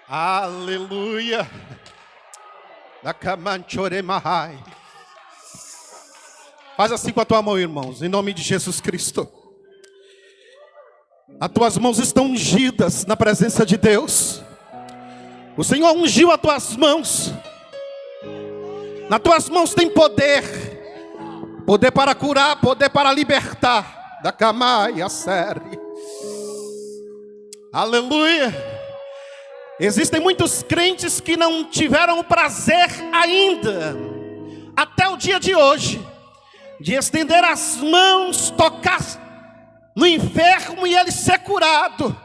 Aleluia. Faz assim com a tua mão, irmãos, em nome de Jesus Cristo. As tuas mãos estão ungidas na presença de Deus. O Senhor ungiu as tuas mãos. Nas tuas mãos tem poder. Poder para curar, poder para libertar. Da cama e a série. Aleluia. Existem muitos crentes que não tiveram o prazer ainda, até o dia de hoje, de estender as mãos, tocar no enfermo e ele ser curado.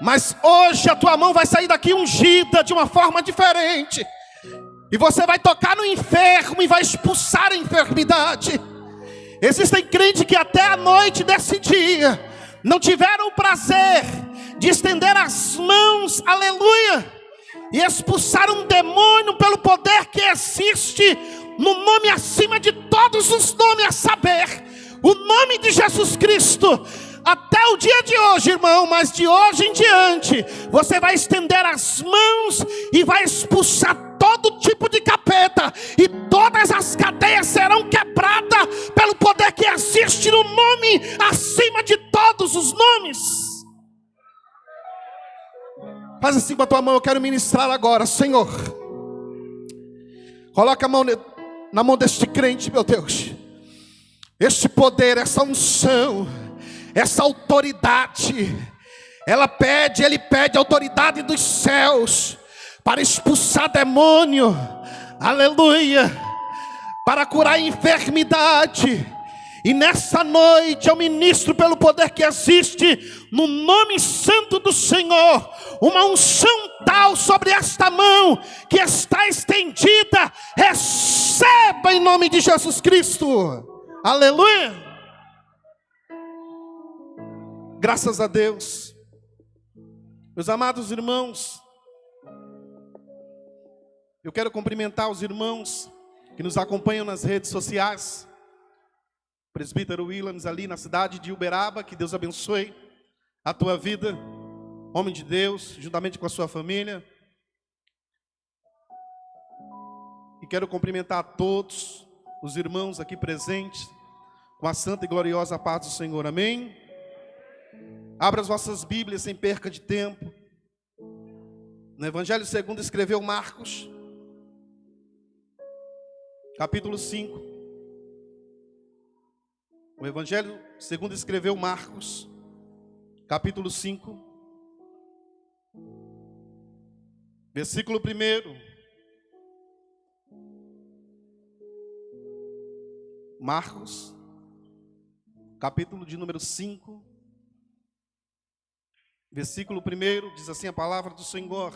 Mas hoje a tua mão vai sair daqui ungida de uma forma diferente. E você vai tocar no enfermo e vai expulsar a enfermidade. Existem crentes que até a noite desse dia não tiveram o prazer de estender as mãos, aleluia, e expulsar um demônio pelo poder que existe no nome acima de todos os nomes, a saber, o nome de Jesus Cristo. Até o dia de hoje, irmão, mas de hoje em diante, você vai estender as mãos e vai expulsar todo tipo de capeta, e todas as cadeias serão quebradas pelo poder que existe no nome acima de todos os nomes. Faz assim com a tua mão, eu quero ministrar agora, Senhor. Coloca a mão na mão deste crente, meu Deus. Este poder, essa unção, essa autoridade, ele pede a autoridade dos céus para expulsar demônio, aleluia, para curar a enfermidade. E nessa noite eu ministro pelo poder que existe no nome santo do Senhor, uma unção tal sobre esta mão que está estendida. Receba em nome de Jesus Cristo. Aleluia. Graças a Deus. Meus amados irmãos, eu quero cumprimentar os irmãos que nos acompanham nas redes sociais. Presbítero Williams ali na cidade de Uberaba, que Deus abençoe a tua vida, homem de Deus, juntamente com a sua família. E quero cumprimentar a todos os irmãos aqui presentes, com a santa e gloriosa paz do Senhor, amém? Abra as vossas Bíblias sem perca de tempo, no Evangelho segundo escreveu Marcos, capítulo 5. O Evangelho segundo escreveu Marcos, capítulo 5, versículo 1. Marcos, capítulo de número 5, versículo 1, diz assim a palavra do Senhor.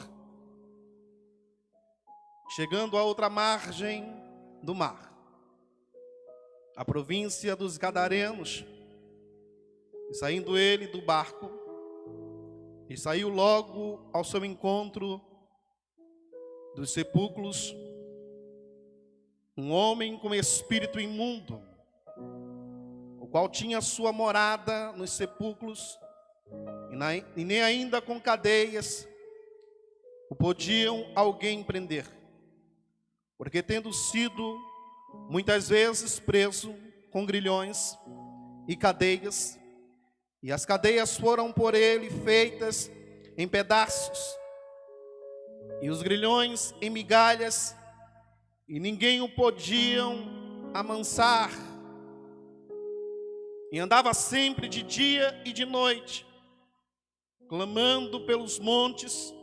Chegando a outra margem do mar, a província dos Gadarenos, e saindo ele do barco, e saiu logo ao seu encontro dos sepulcros um homem com espírito imundo, o qual tinha sua morada nos sepulcros, e nem ainda com cadeias o podiam alguém prender, porque tendo sido muitas vezes preso com grilhões e cadeias, e as cadeias foram por ele feitas em pedaços, e os grilhões em migalhas, e ninguém o podiam amansar, e andava sempre de dia e de noite, clamando pelos montes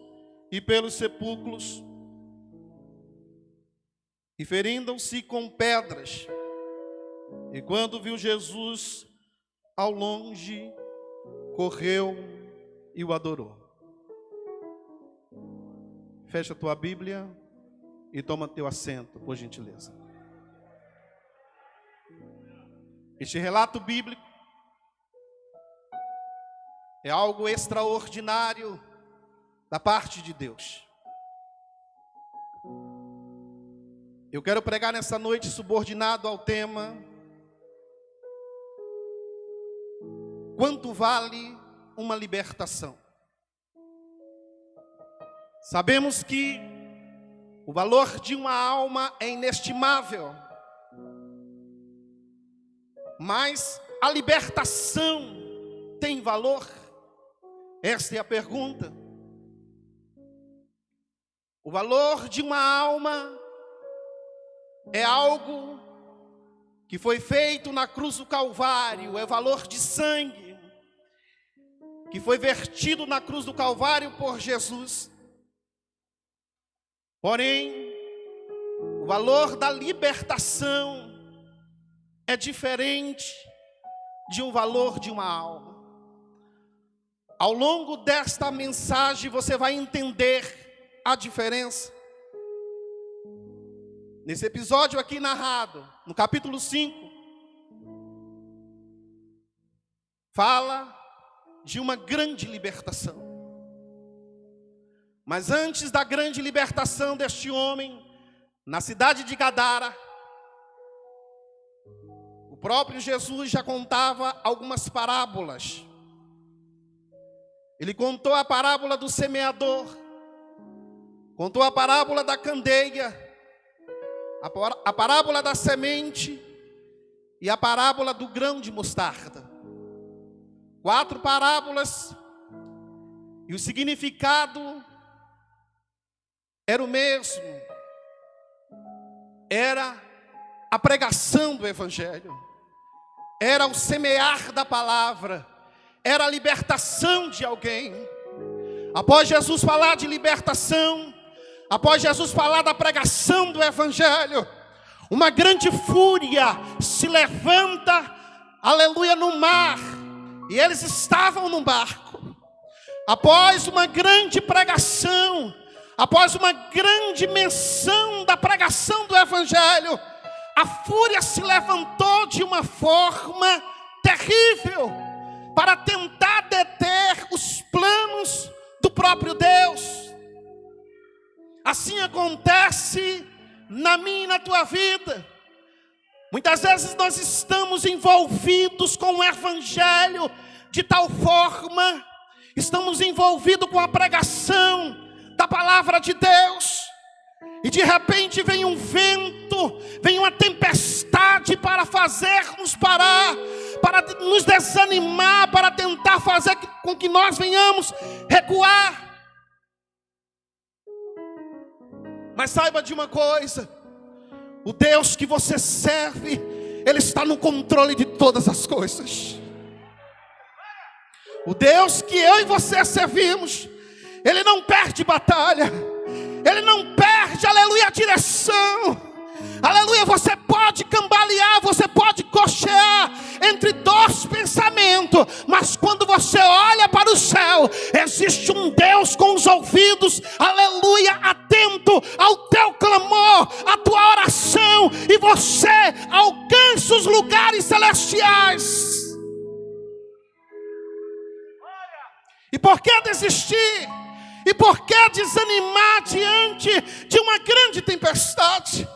e pelos sepulcros, e ferindo-se com pedras. E quando viu Jesus ao longe, correu e o adorou. Fecha a tua Bíblia e toma teu assento, por gentileza. Este relato bíblico é algo extraordinário da parte de Deus. Eu quero pregar nessa noite subordinado ao tema: quanto vale uma libertação? Sabemos que o valor de uma alma é inestimável, mas a libertação tem valor? Esta é a pergunta. O valor de uma alma é algo que foi feito na cruz do Calvário, é valor de sangue, que foi vertido na cruz do Calvário por Jesus. Porém, o valor da libertação é diferente de um valor de uma alma. Ao longo desta mensagem você vai entender a diferença. Nesse episódio aqui narrado, no capítulo 5, fala de uma grande libertação. Mas antes da grande libertação deste homem, na cidade de Gadara, o próprio Jesus já contava algumas parábolas. Ele contou a parábola do semeador, contou a parábola da candeia, a parábola da semente e a parábola do grão de mostarda. 4 parábolas, e o significado era o mesmo. Era a pregação do Evangelho, era o semear da palavra, era a libertação de alguém. Após Jesus falar de libertação, após Jesus falar da pregação do Evangelho, uma grande fúria se levanta, aleluia, no mar, e eles estavam no barco. Após uma grande pregação, após uma grande menção da pregação do Evangelho, a fúria se levantou de uma forma terrível para tentar deter os planos do próprio Deus. Assim acontece na minha e na tua vida. Muitas vezes nós estamos envolvidos com o Evangelho de tal forma, estamos envolvidos com a pregação da palavra de Deus, e de repente vem um vento, vem uma tempestade para fazer-nos parar, para nos desanimar, para tentar fazer com que nós venhamos recuar. Mas saiba de uma coisa: o Deus que você serve, Ele está no controle de todas as coisas. O Deus que eu e você servimos, Ele não perde batalha, Ele não perde, aleluia, a direção. Aleluia, você pode cambalear, você pode cochear entre 2 pensamentos, mas quando você olha para o céu, existe um Deus com os ouvidos, aleluia, atento ao teu clamor, à tua oração, e você alcança os lugares celestiais. E por que desistir? E por que desanimar diante de uma grande tempestade?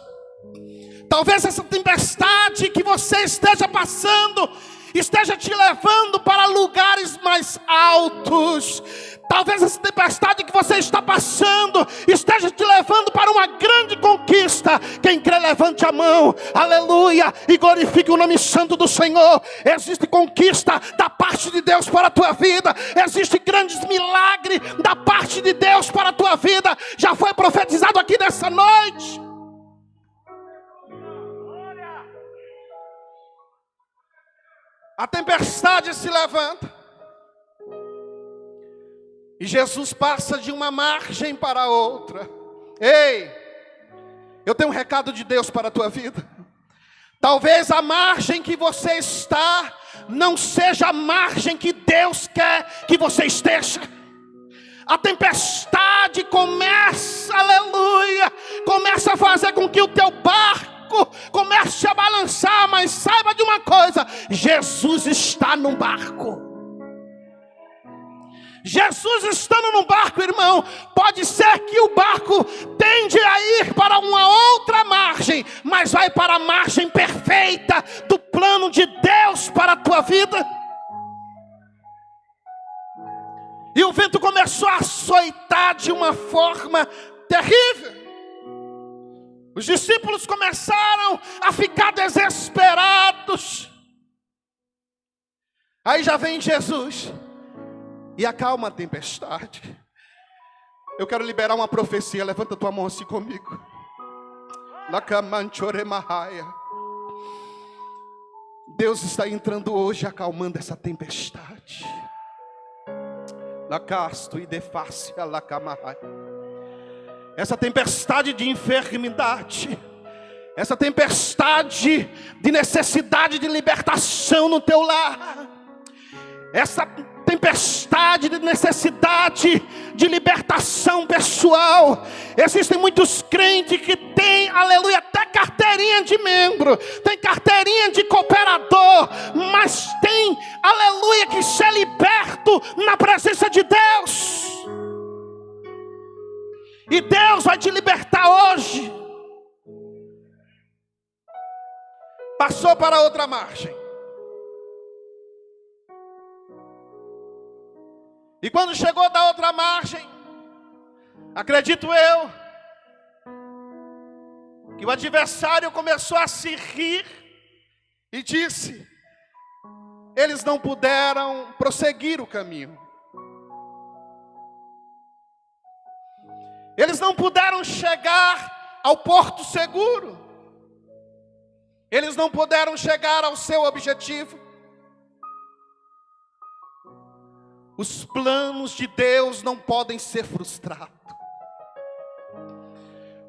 Talvez essa tempestade que você esteja passando esteja te levando para lugares mais altos. Talvez essa tempestade que você está passando esteja te levando para uma grande conquista. Quem crê, levante a mão, aleluia, e glorifique o nome santo do Senhor. Existe conquista da parte de Deus para a tua vida. Existe grandes milagres da parte de Deus para a tua vida. Já foi profetizado aqui nessa noite. A tempestade se levanta, e Jesus passa de uma margem para outra. Ei, eu tenho um recado de Deus para a tua vida. Talvez a margem que você está não seja a margem que Deus quer que você esteja. A tempestade começa, aleluia, começa a fazer com que o teu barco comece a balançar, mas saiba de uma coisa: Jesus está no barco. Jesus estando no barco, irmão, pode ser que o barco tende a ir para uma outra margem, mas vai para a margem perfeita do plano de Deus para a tua vida. E o vento começou a açoitar piorar de uma forma terrível. Os discípulos começaram a ficar desesperados. Aí já vem Jesus e acalma a tempestade. Eu quero liberar uma profecia. Levanta tua mão assim comigo. Deus está entrando hoje acalmando essa tempestade. Essa tempestade de enfermidade, essa tempestade de necessidade de libertação no teu lar, essa tempestade de necessidade de libertação pessoal. Existem muitos crentes que têm, aleluia, até carteirinha de membro, tem carteirinha de cooperador, mas tem, aleluia, que ser liberto na presença de Deus. E Deus vai te libertar hoje. Passou para outra margem. E quando chegou da outra margem, acredito eu, que o adversário começou a se rir e disse: eles não puderam prosseguir o caminho. Eles não puderam chegar ao porto seguro. Eles não puderam chegar ao seu objetivo. Os planos de Deus não podem ser frustrados.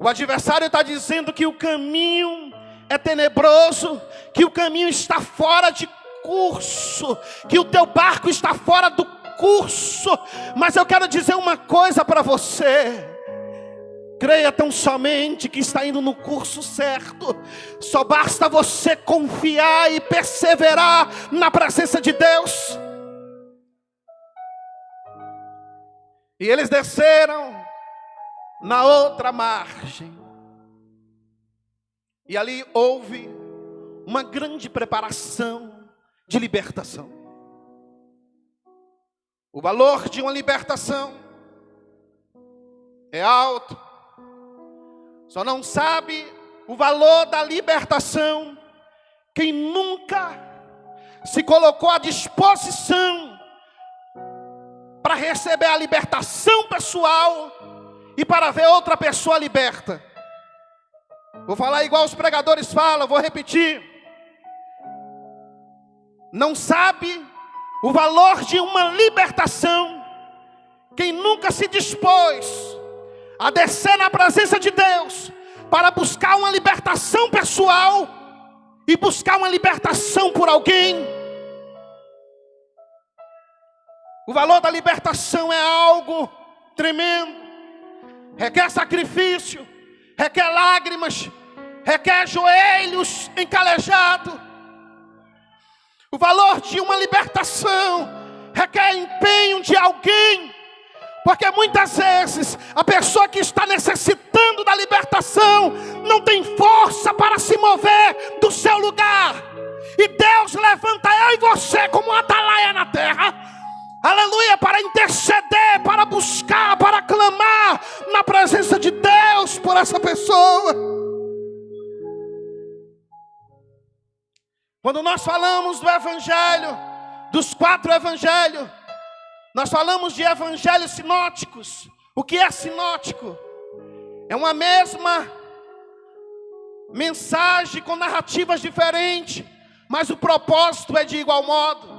O adversário está dizendo que o caminho é tenebroso, que o caminho está fora de curso, que o teu barco está fora do curso. Mas eu quero dizer uma coisa para você: creia tão somente que está indo no curso certo. Só basta você confiar e perseverar na presença de Deus. E eles desceram na outra margem. E ali houve uma grande preparação de libertação. O valor de uma libertação é alto. Só não sabe o valor da libertação quem nunca se colocou à disposição para receber a libertação pessoal e para ver outra pessoa liberta. Vou falar igual os pregadores falam, vou repetir. Não sabe o valor de uma libertação quem nunca se dispôs a descer na presença de Deus para buscar uma libertação pessoal e buscar uma libertação por alguém. O valor da libertação é algo tremendo. Requer sacrifício, requer lágrimas, requer joelhos encalejados. O valor de uma libertação requer empenho de alguém. Porque muitas vezes a pessoa que está necessitando da libertação não tem força para se mover do seu lugar. E Deus levanta eu e você como um atalaia na terra. Aleluia, para interceder, para buscar, para clamar na presença de Deus por essa pessoa. Quando nós falamos do evangelho, dos 4 evangelhos, nós falamos de evangelhos sinóticos. O que é sinótico? É uma mesma mensagem com narrativas diferentes, mas o propósito é de igual modo.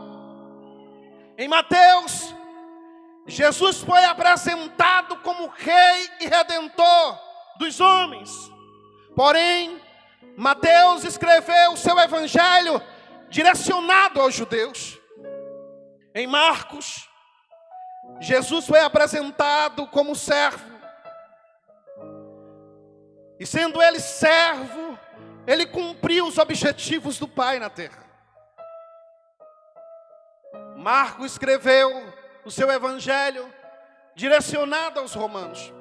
Em Mateus, Jesus foi apresentado como Rei e Redentor dos homens. Porém, Mateus escreveu o seu evangelho direcionado aos judeus. Em Marcos, Jesus foi apresentado como servo. E sendo ele servo, ele cumpriu os objetivos do Pai na terra. Marcos escreveu o seu evangelho direcionado aos romanos.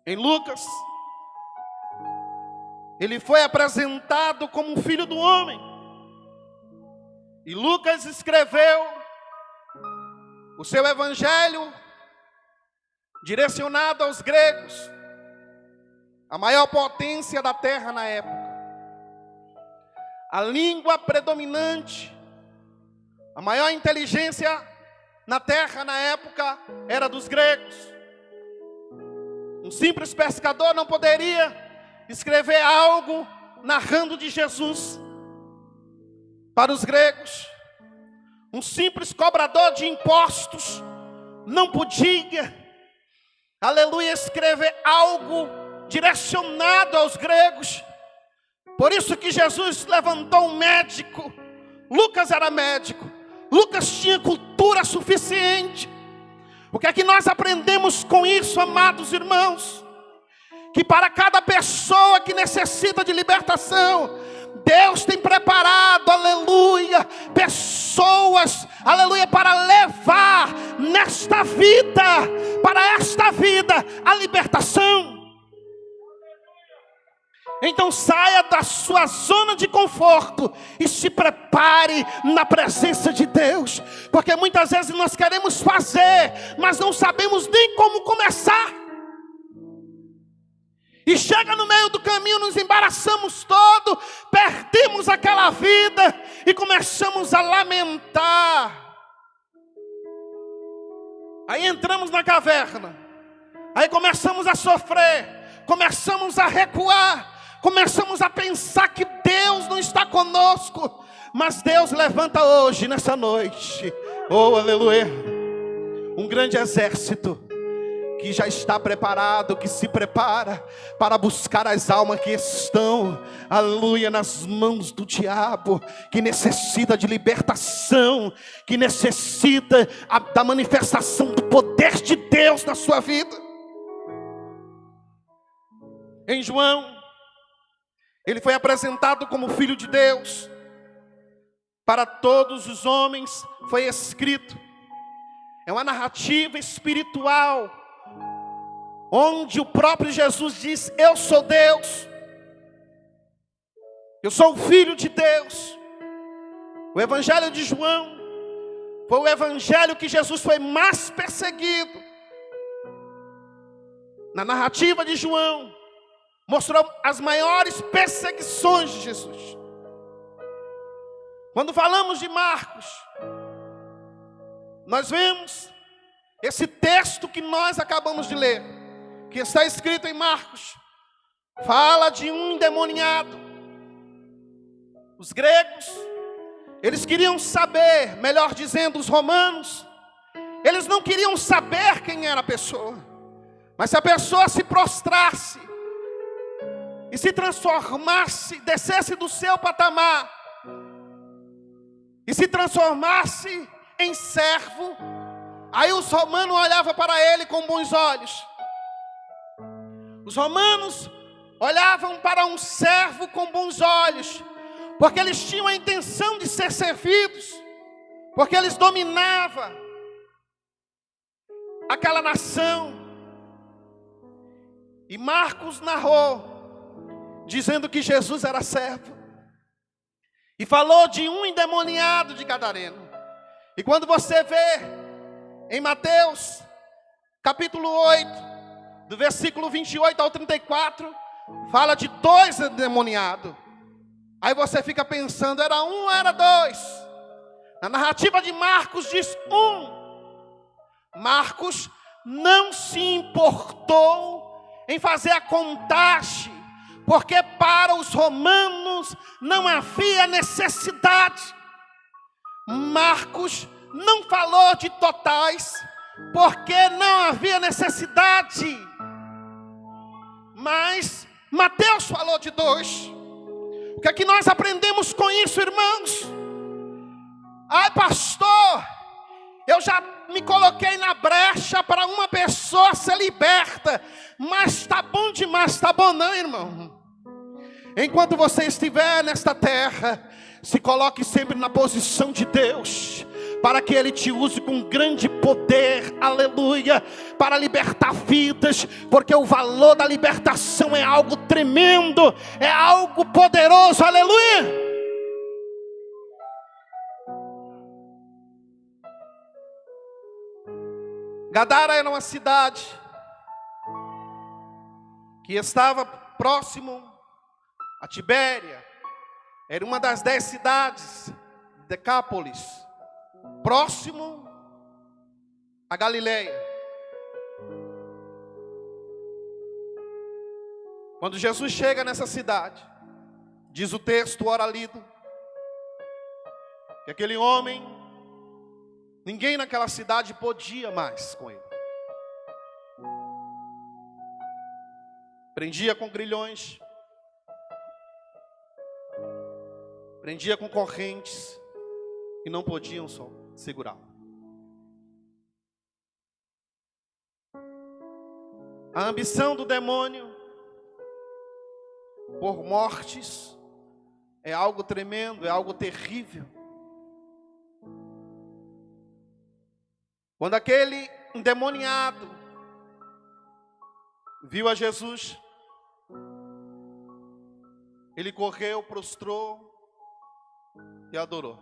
Em Lucas, ele foi apresentado como filho do homem. E Lucas escreveu o seu evangelho direcionado aos gregos, a maior potência da terra na época. A língua predominante, a maior inteligência na terra na época era dos gregos. Um simples pescador não poderia escrever algo narrando de Jesus para os gregos. Um simples cobrador de impostos não podia, aleluia, escrever algo direcionado aos gregos. Por isso que Jesus levantou um médico. Lucas era médico. Lucas tinha cultura suficiente. O que é que nós aprendemos com isso, amados irmãos? Que para cada pessoa que necessita de libertação, Deus tem preparado, aleluia, pessoas, aleluia, para levar nesta vida, para esta vida, a libertação. Então saia da sua zona de conforto e se prepare na presença de Deus. Porque muitas vezes nós queremos fazer, mas não sabemos nem como começar. E chega no meio do caminho, nos embaraçamos todo, perdemos aquela vida e começamos a lamentar. Aí entramos na caverna, aí começamos a sofrer, começamos a recuar, começamos a pensar que Deus não está conosco. Mas Deus levanta hoje, nessa noite, oh aleluia, um grande exército que já está preparado, que se prepara para buscar as almas que estão, aleluia, nas mãos do diabo, que necessita de libertação, que necessita da manifestação do poder de Deus na sua vida. Em João, ele foi apresentado como Filho de Deus. Para todos os homens foi escrito. É uma narrativa espiritual, onde o próprio Jesus diz: eu sou Deus, eu sou o Filho de Deus. O Evangelho de João foi o evangelho que Jesus foi mais perseguido. Na narrativa de João, mostrou as maiores perseguições de Jesus. Quando falamos de Marcos, nós vemos esse texto que nós acabamos de ler, que está escrito em Marcos, fala de um endemoniado. Os gregos, eles queriam saber, melhor dizendo, os romanos, eles não queriam saber quem era a pessoa, mas se a pessoa se prostrasse e se transformasse, descesse do seu patamar e se transformasse em servo, aí os romanos olhavam para ele com bons olhos. Os romanos olhavam para um servo com bons olhos, porque eles tinham a intenção de ser servidos, porque eles dominavam aquela nação. E Marcos narrou, dizendo que Jesus era servo, e falou de um endemoniado de Gadareno. E quando você vê em Mateus capítulo 8, do versículo 28 ao 34, fala de 2 endemoniados. Aí você fica pensando, era um ou era 2? Na narrativa de Marcos diz 1. Marcos não se importou em fazer a contagem, porque para os romanos não havia necessidade. Marcos não falou de totais, porque não havia necessidade. Mas Mateus falou de 2. O que é que nós aprendemos com isso, irmãos? Ai, pastor, eu já me coloquei na brecha para uma pessoa ser liberta, mas está bom demais. Está bom não, irmão? Enquanto você estiver nesta terra, se coloque sempre na posição de Deus, para que Ele te use com grande poder, aleluia, para libertar vidas, porque o valor da libertação é algo tremendo, é algo poderoso, aleluia. Gadara era uma cidade que estava próximo a Tibéria. Era uma das 10 cidades de Decápolis, próximo a Galileia. Quando Jesus chega nessa cidade, diz o texto ora lido, que aquele homem, ninguém naquela cidade podia mais com ele. Prendia com grilhões, prendia com correntes, e não podiam só segurá-lo. A ambição do demônio por mortes é algo tremendo, é algo terrível. Quando aquele endemoniado viu a Jesus, ele correu, prostrou e adorou.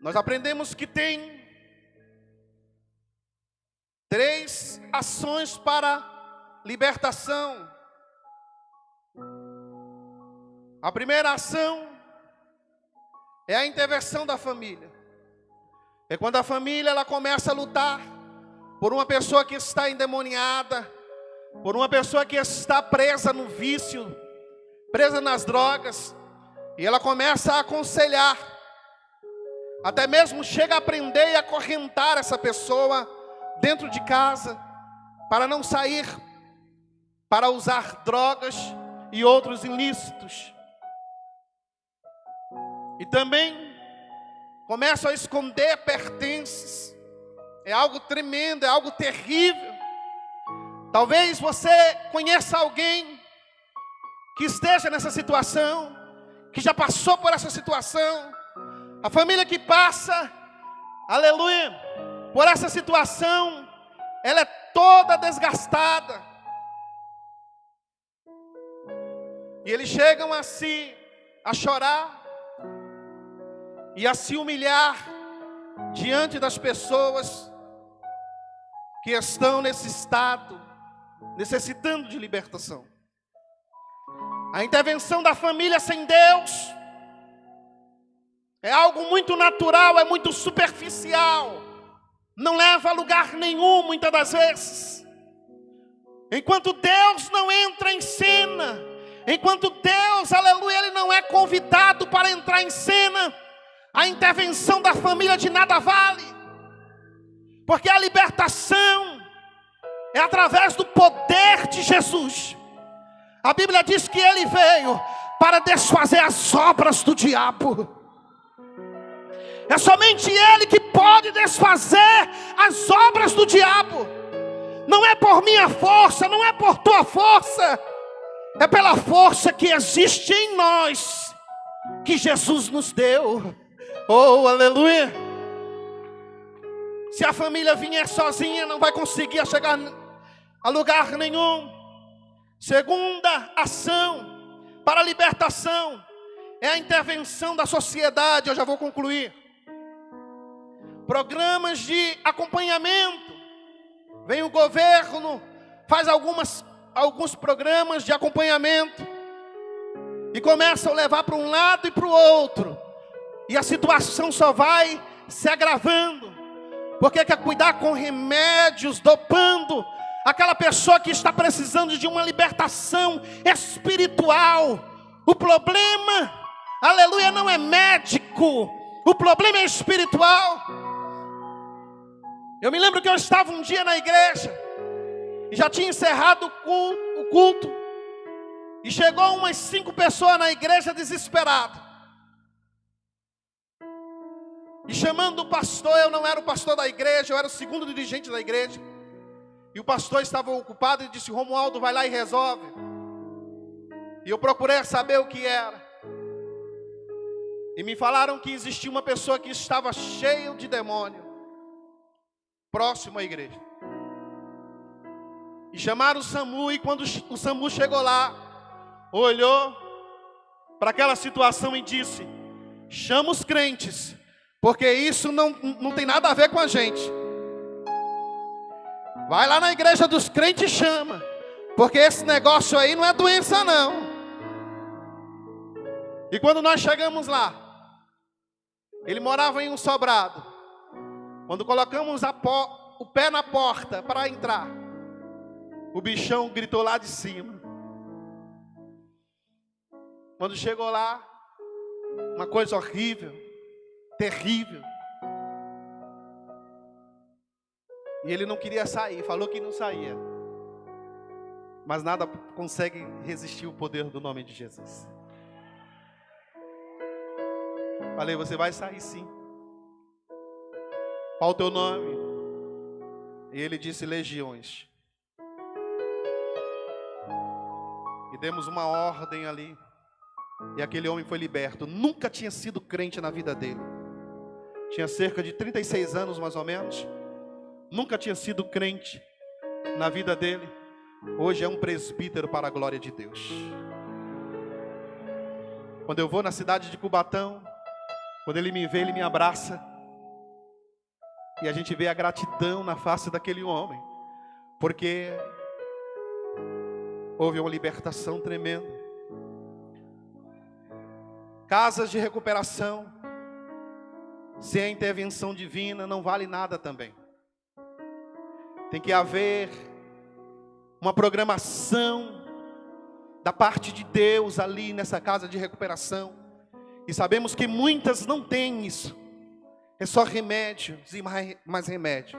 Nós aprendemos que tem 3 ações para libertação. A primeira ação é a intervenção da família. É quando a família ela começa a lutar por uma pessoa que está endemoniada, por uma pessoa que está presa no vício, presa nas drogas, e ela começa a aconselhar, até mesmo chega a aprender e acorrentar essa pessoa dentro de casa, para não sair, para usar drogas e outros ilícitos. E também começam a esconder pertences. É algo tremendo, é algo terrível. Talvez você conheça alguém que esteja nessa situação, que já passou por essa situação. A família que passa, aleluia, por essa situação, ela é toda desgastada. E eles chegam a chorar e a se humilhar diante das pessoas que estão nesse estado, necessitando de libertação. A intervenção da família sem Deus é algo muito natural, é muito superficial, não leva a lugar nenhum muitas das vezes. Enquanto Deus não entra em cena, enquanto Deus, aleluia, Ele não é convidado para entrar em cena, a intervenção da família de nada vale. Porque a libertação é através do poder de Jesus. A Bíblia diz que Ele veio para desfazer as obras do diabo. É somente Ele que pode desfazer as obras do diabo. Não é por minha força, não é por tua força, é pela força que existe em nós, que Jesus nos deu. Oh, aleluia. Se a família vier sozinha, não vai conseguir chegar a lugar nenhum. Segunda ação para a libertação é a intervenção da sociedade. Eu já vou concluir. Programas de acompanhamento. Vem o governo, faz alguns programas de acompanhamento e começam a levar para um lado e para o outro. E a situação só vai se agravando. Porque quer cuidar com remédios, dopando aquela pessoa que está precisando de uma libertação espiritual. O problema, aleluia, não é médico. O problema é espiritual. Eu me lembro que eu estava um dia na igreja e já tinha encerrado o culto. E chegou umas 5 pessoas na igreja desesperadas. E chamando o pastor, eu não era o pastor da igreja, eu era o segundo dirigente da igreja. E o pastor estava ocupado e disse: Romualdo, vai lá e resolve. E eu procurei saber o que era. E me falaram que existia uma pessoa que estava cheia de demônio, próximo à igreja. E chamaram o SAMU, e quando o SAMU chegou lá, olhou para aquela situação e disse: chama os crentes, porque isso não tem nada a ver com a gente. Vai lá na igreja dos crentes e chama, Porque esse negócio aí não é doença não. E quando nós chegamos lá, ele morava em um sobrado. Quando colocamos o pé na porta para entrar, o bichão gritou lá de cima. Quando chegou lá, uma coisa horrível, terrível. E ele não queria sair, falou que não saía. Mas nada consegue resistir o poder do nome de Jesus. Falei, você vai sair sim. Qual o teu nome? E ele disse, Legiões. E demos uma ordem ali. E aquele homem foi liberto. Nunca tinha sido crente na vida dele. Tinha cerca de 36 anos mais ou menos. Nunca tinha sido crente na vida dele. Hoje é um presbítero para a glória de Deus. Quando eu vou na cidade de Cubatão, quando ele me vê, ele me abraça. E a gente vê a gratidão na face daquele homem. Porque houve uma libertação tremenda. Casas de recuperação, sem a intervenção divina, não vale nada também. Tem que haver uma programação da parte de Deus ali nessa casa de recuperação. E sabemos que muitas não têm isso. É só remédios e mais remédio.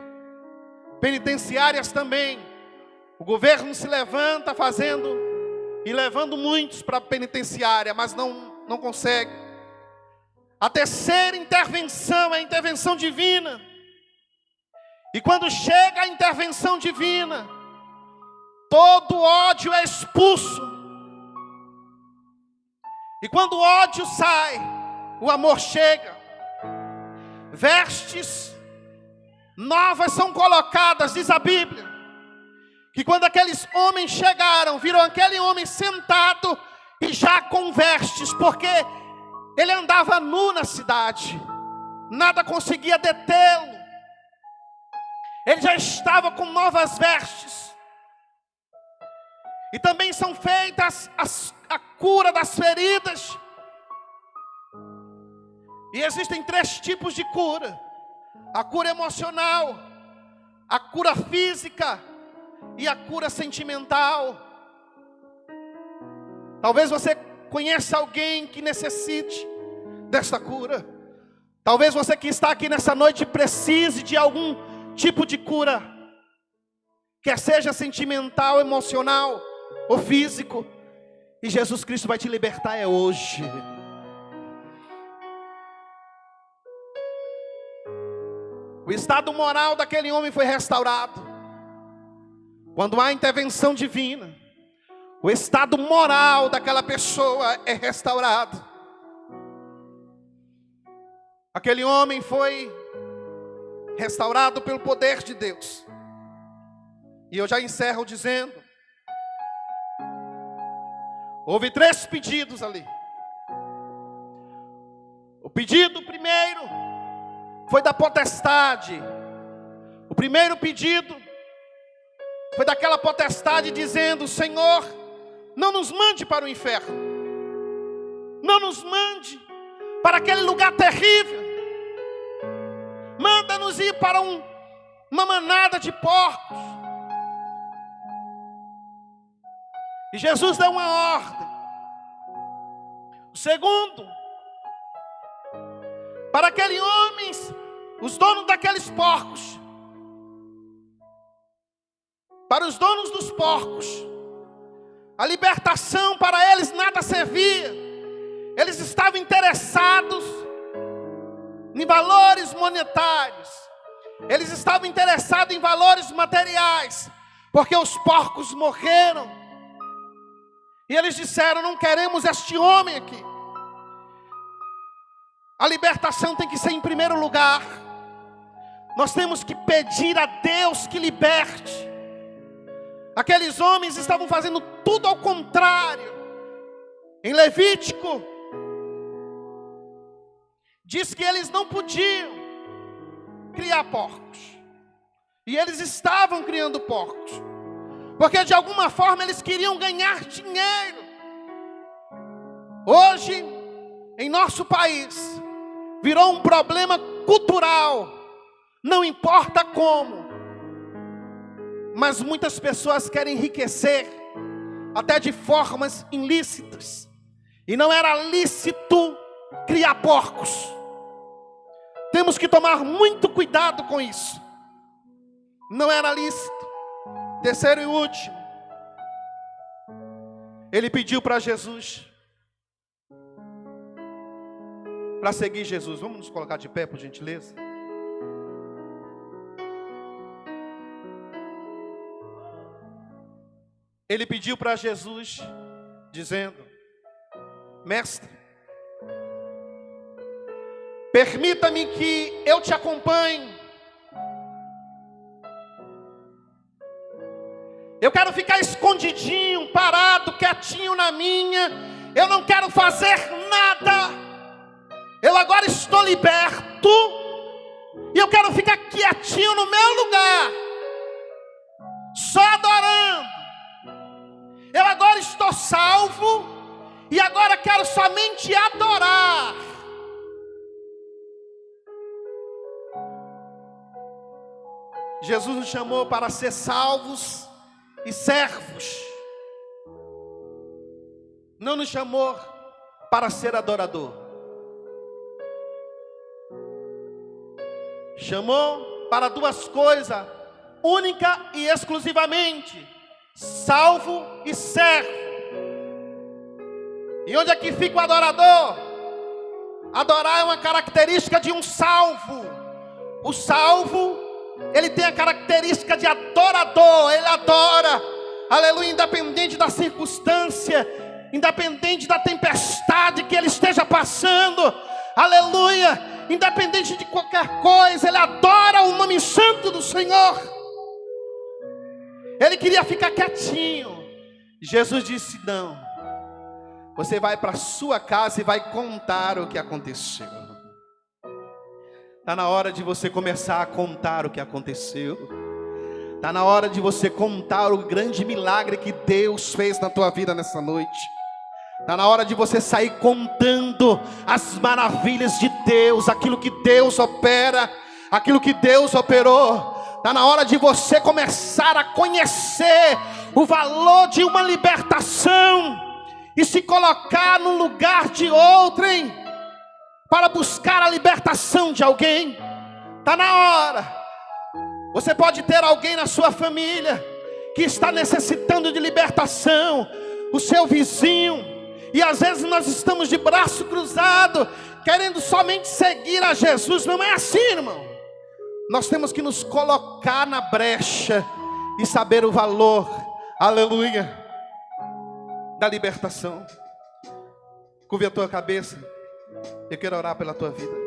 Penitenciárias também. O governo se levanta fazendo e levando muitos para a penitenciária, mas não consegue. A terceira intervenção é a intervenção divina. E quando chega a intervenção divina, todo ódio é expulso. E quando o ódio sai, o amor chega. Vestes novas são colocadas, diz a Bíblia. Que quando aqueles homens chegaram, viram aquele homem sentado e já com vestes, porque ele andava nu na cidade, nada conseguia detê-lo. Ele já estava com novas vestes. E também são feitas a cura das feridas. E existem 3 tipos de cura: a cura emocional, a cura física e a cura sentimental. Talvez você conheça alguém que necessite desta cura. Talvez você que está aqui nessa noite precise de algum tipo de cura, quer seja sentimental, emocional ou físico. E Jesus Cristo vai te libertar hoje. O estado moral daquele homem foi restaurado. Quando há intervenção divina, o estado moral daquela pessoa é restaurado. Aquele homem foi restaurado pelo poder de Deus. E eu já encerro dizendo: houve 3 pedidos ali. O pedido primeiro foi da potestade. O primeiro pedido foi daquela potestade dizendo: Senhor, não nos mande para o inferno. Não nos mande para aquele lugar terrível. Manda-nos ir para uma manada de porcos. E Jesus deu uma ordem. O segundo, para aqueles homens, os donos daqueles porcos, para os donos dos porcos, a libertação para eles nada servia. Eles estavam interessados em valores monetários. Eles estavam interessados em valores materiais, porque os porcos morreram. E eles disseram: não queremos este homem aqui. A libertação tem que ser em primeiro lugar. Nós temos que pedir a Deus que liberte. Aqueles homens estavam fazendo tudo ao contrário. Em Levítico diz que eles não podiam criar porcos. E eles estavam criando porcos. porque de alguma forma eles queriam ganhar dinheiro. Hoje, em nosso país, virou um problema cultural, não importa como, mas muitas pessoas querem enriquecer, até de formas ilícitas, e não era lícito criar porcos. Temos que tomar muito cuidado com isso. Não era lícito. Terceiro e último, ele pediu para Jesus, para seguir Jesus. Vamos nos colocar de pé, por gentileza. Ele pediu para Jesus, dizendo: Mestre, permita-me que eu te acompanhe. Eu quero ficar escondidinho, parado, quietinho na minha. Eu não quero fazer nada. Eu agora estou liberto e eu quero ficar quietinho no meu lugar, só adorando. Eu agora estou salvo e agora quero somente adorar. Jesus nos chamou para ser salvos e servos. Não nos chamou para ser adorador. Chamou para duas coisas, única e exclusivamente: salvo e servo. E onde é que fica o adorador? Adorar é uma característica de um salvo. O salvo, ele tem a característica de adorador. Ele adora, aleluia, independente da circunstância, independente da tempestade que ele esteja passando, aleluia, independente de qualquer coisa, ele adora o nome santo do Senhor. Ele queria ficar quietinho. Jesus disse: não, você vai para a sua casa e vai contar o que aconteceu. Está na hora de você começar a contar o que aconteceu. Está na hora de você contar o grande milagre que Deus fez na tua vida nessa noite. Está na hora de você sair contando as maravilhas de Deus, aquilo que Deus opera, aquilo que Deus operou. Está na hora de você começar a conhecer o valor de uma libertação e se colocar no lugar de outrem para buscar a libertação de alguém. Está na hora. Você pode ter alguém na sua família que está necessitando de libertação, o seu vizinho, e às vezes nós estamos de braço cruzado, querendo somente seguir a Jesus. Não é assim, irmão. Nós temos que nos colocar na brecha e saber o valor, aleluia, da libertação. Curva a tua cabeça. Eu quero orar pela tua vida.